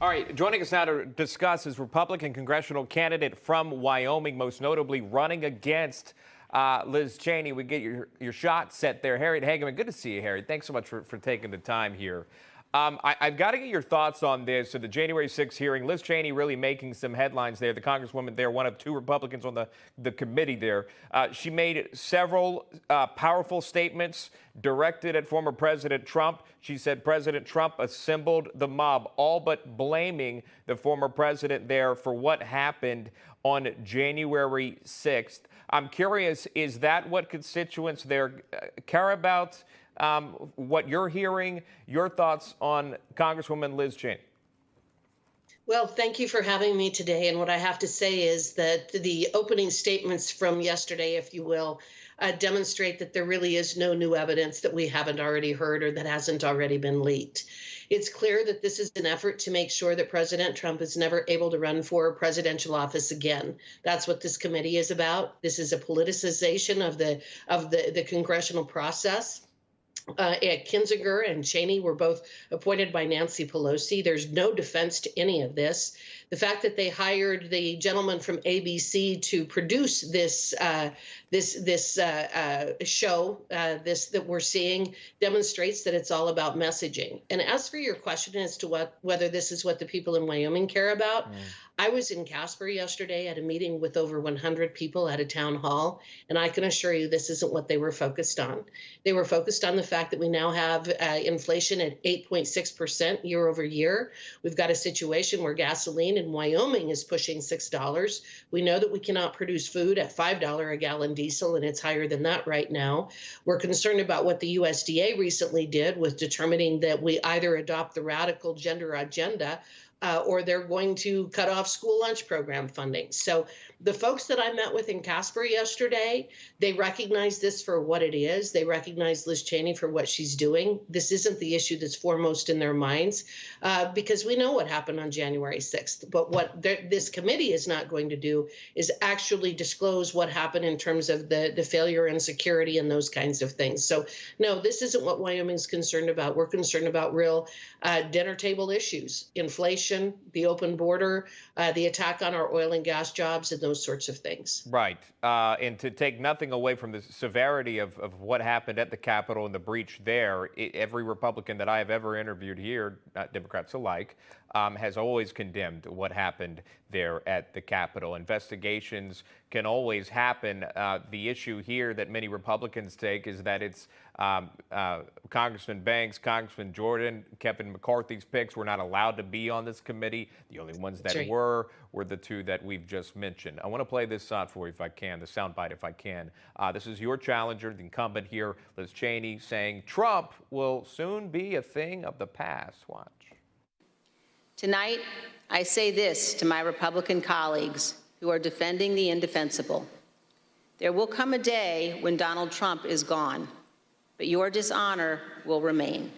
All right, joining us now to discuss is Republican congressional candidate from Wyoming, most notably running against Liz Cheney. We get your shot set there. Harriet Hageman, good to see you, Harriet. Thanks so much for taking the time here. I've got to get your thoughts on this. So the January 6th hearing, Liz Cheney really making some headlines there. The Congresswoman there, one of two Republicans on the committee there. She made several powerful statements directed at former President Trump. She said President Trump assembled the mob, all but blaming the former president there for what happened on January 6th. I'm curious, is that what constituents there care about? What you're hearing, your thoughts on Congresswoman Liz Cheney? Well, thank you for having me today. And what I have to say is that the opening statements from yesterday, if you will, demonstrate that there really is no new evidence that we haven't already heard or that hasn't already been leaked. It's clear that this is an effort to make sure that President Trump is never able to run for presidential office again. That's what this committee is about. This is a politicization of the congressional process. Kinzinger and Cheney were both appointed by Nancy Pelosi. There's no defense to any of this. The fact that they hired the gentleman from ABC to produce this show, that we're seeing, demonstrates that it's all about messaging. And as for your question as to whether this is what the people in Wyoming care about, I was in Casper yesterday at a meeting with over 100 people at a town hall, and I can assure you this isn't what they were focused on. They were focused on the fact that we now have inflation at 8.6% year over year. We've got a situation where gasoline in Wyoming is pushing $6. We know that we cannot produce food at $5 a gallon diesel, and it's higher than that right now. We're concerned about what the USDA recently did with determining that we either adopt the radical gender agenda or they're going to cut off school lunch program funding. So the folks that I met with in Casper yesterday, they recognize this for what it is. They recognize Liz Cheney for what she's doing. This isn't the issue that's foremost in their minds because we know what happened on January 6th. But what this committee is not going to do is actually disclose what happened in terms of the failure and security and those kinds of things. So no, this isn't what Wyoming's concerned about. We're concerned about real dinner table issues, inflation, the open border, the attack on our oil and gas jobs, and those sorts of things. Right. And to take nothing away from the severity of what happened at the Capitol and the breach there, every Republican that I have ever interviewed here, Democrats alike, has always condemned what happened there at the Capitol. Investigations can always happen. The issue here that many Republicans take is that it's Congressman Banks, Congressman Jordan, Kevin McCarthy's picks were not allowed to be on this committee. The only ones that were the two that we've just mentioned. I want to play this for you if I can, the soundbite if I can. This is your challenger, the incumbent here, Liz Cheney, saying Trump will soon be a thing of the past. Watch. Tonight, I say this to my Republican colleagues who are defending the indefensible. There will come a day when Donald Trump is gone, but your dishonor will remain.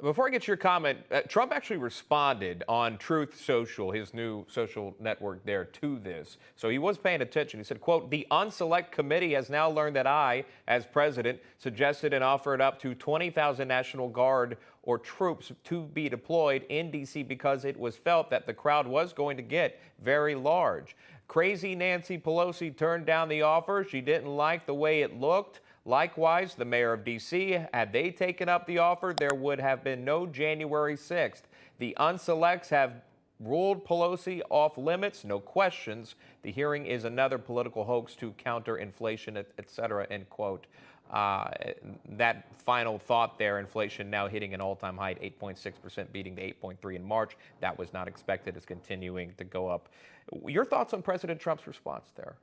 Before I get your comment, Trump actually responded on Truth Social, his new social network there, to this. So he was paying attention. He said, quote, "The unselect committee has now learned that I, as president, suggested and offered up to 20,000 National Guard or troops to be deployed in D.C. because it was felt that the crowd was going to get very large. Crazy Nancy Pelosi turned down the offer. She didn't like the way it looked. Likewise, the mayor of D.C., had they taken up the offer, there would have been no January 6th. The unselects have ruled Pelosi off limits, no questions. The hearing is another political hoax to counter inflation, et cetera," end quote. That final thought there, inflation now hitting an all-time high at 8.6%, beating the 8.3 in March. That was not expected. It's continuing to go up. Your thoughts on President Trump's response there?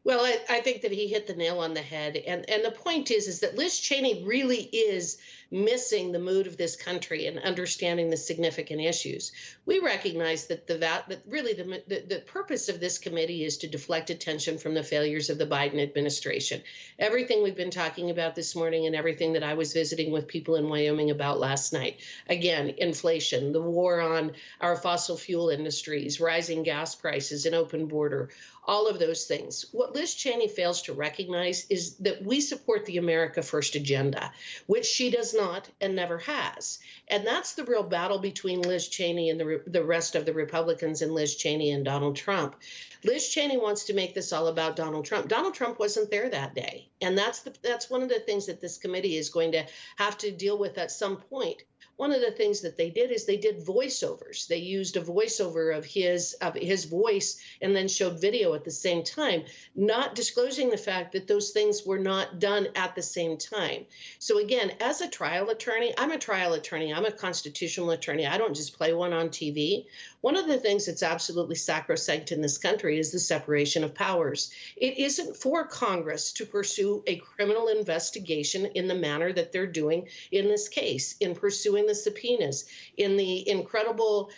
Well, I think that he hit the nail on the head. And the point is that Liz Cheney really is missing the mood of this country and understanding the significant issues. We recognize that the purpose of this committee is to deflect attention from the failures of the Biden administration. Everything we've been talking about this morning and everything that I was visiting with people in Wyoming about last night. Again, inflation, the war on our fossil fuel industries, rising gas prices, an open border, all of those things. what Liz Cheney fails to recognize is that we support the America First agenda, which she does not and never has. And that's the real battle between Liz Cheney and the rest of the Republicans and Liz Cheney and Donald Trump. Liz Cheney wants to make this all about Donald Trump. Donald Trump wasn't there that day. And that's one of the things that this committee is going to have to deal with at some point. One of the things that they did is they did voiceovers. They used a voiceover of his voice and then showed video at the same time, not disclosing the fact that those things were not done at the same time. So again, as a trial attorney, I'm a trial attorney. I'm a constitutional attorney. I don't just play one on TV. One of the things that's absolutely sacrosanct in this country is the separation of powers. It isn't for Congress to pursue a criminal investigation in the manner that they're doing in this case, in pursuing the subpoenas, in the incredible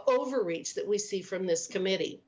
overreach that we see from this committee.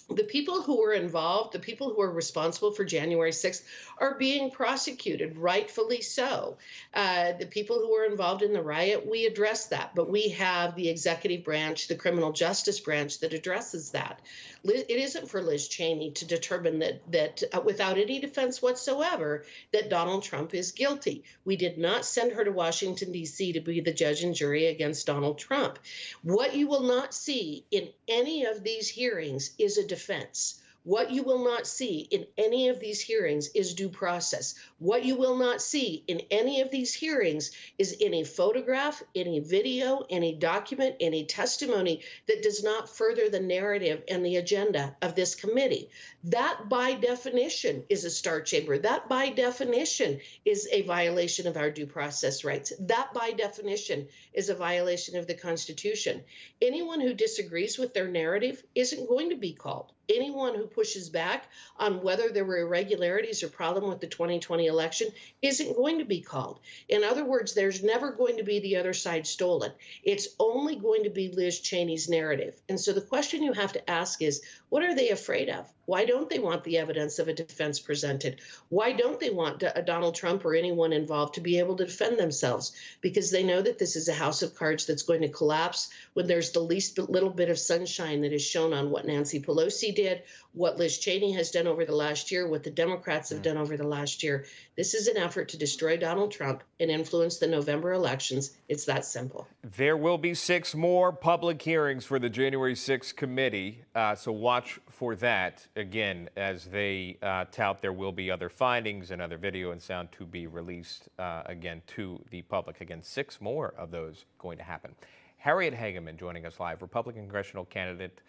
The people who were involved, the people who are responsible for January 6th are being prosecuted, rightfully so. The people who were involved in the riot, we address that, but we have the executive branch, the criminal justice branch that addresses that. It isn't for Liz Cheney to determine that without any defense whatsoever, that Donald Trump is guilty. We did not send her to Washington, D.C. to be the judge and jury against Donald Trump. What you will not see in any of these hearings is a defense. What you will not see in any of these hearings is due process. What you will not see in any of these hearings is any photograph, any video, any document, any testimony that does not further the narrative and the agenda of this committee. That, by definition, is a star chamber. That, by definition, is a violation of our due process rights. That, by definition, is a violation of the Constitution. Anyone who disagrees with their narrative isn't going to be called. Anyone who pushes back on whether there were irregularities or problem with the 2020 election isn't going to be called. In other words, there's never going to be the other side stolen. It's only going to be Liz Cheney's narrative. And so the question you have to ask is, what are they afraid of? Why don't they want the evidence of a defense presented? Why don't they want Donald Trump or anyone involved to be able to defend themselves? Because they know that this is a house of cards that's going to collapse when there's the least little bit of sunshine that is shown on what Nancy Pelosi did, what Liz Cheney has done over the last year, what the Democrats have done over the last year. This is an effort to destroy Donald Trump and influence the November elections. It's that simple. There will be 6 more public hearings for the January 6th committee, so watch for that. Again, as they tout there will be other findings and other video and sound to be released again to the public. Again, 6 more of those going to happen. Harriet Hageman joining us live, Republican congressional candidate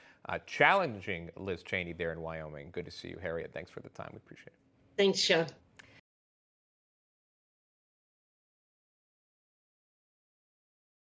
challenging Liz Cheney there in Wyoming. Good to see you, Harriet. Thanks for the time. We appreciate it. Thanks, Sean.